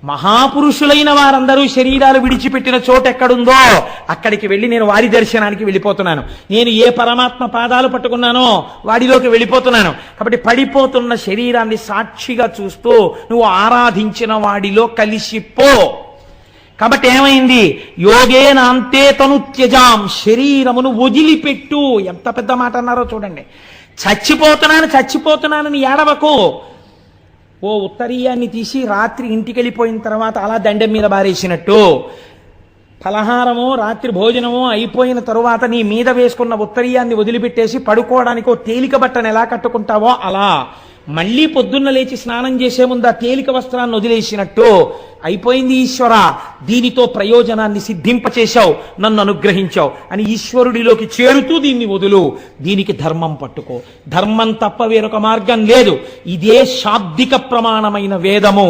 మహాపురుషులైన వారందరూ శరీరాలు విడిచిపెట్టిన చోటు ఎక్కడుందో అక్కడికి వెళ్ళి నేను వారి దర్శనానికి వెళ్ళిపోతున్నాను. నేను ఏ పరమాత్మ పాదాలు పట్టుకున్నానో వాడిలోకి వెళ్ళిపోతున్నాను. కాబట్టి పడిపోతున్న శరీరాన్ని సాక్షిగా చూస్తూ నువ్వు ఆరాధించిన వాడిలో కలిసిపో. కాబట్టి ఏమైంది? యోగేనాంతే తను త్యజాం, శరీరమును వదిలిపెట్టు. ఎంత పెద్ద మాట అన్నారో చూడండి. చచ్చిపోతున్నానని ఏడవకు. ఓ ఉత్తరీయాన్ని తీసి రాత్రి ఇంటికి వెళ్ళిపోయిన తర్వాత అలా దండెం మీద బారేసినట్టు, ఫలహారమో రాత్రి భోజనమో అయిపోయిన తరువాత నీ మీద వేసుకున్న ఉత్తరీయాన్ని వదిలిపెట్టేసి పడుకోవడానికి ఓ తేలిక బట్టను ఎలా కట్టుకుంటావో అలా మళ్ళీ పొద్దున్న లేచి స్నానం చేసే ముందు ఆ తేలిక వస్త్రాన్ని వదిలేసినట్టు అయిపోయింది. ఈశ్వర, దీనితో ప్రయోజనాన్ని సిద్ధింపచేశావు, నన్ను అనుగ్రహించావు అని ఈశ్వరుడిలోకి చేరుతూ దీన్ని వదులు. దీనికి ధర్మం పట్టుకో. ధర్మం తప్ప వేరొక మార్గం లేదు. ఇదే శాబ్దిక ప్రమాణమైన వేదము.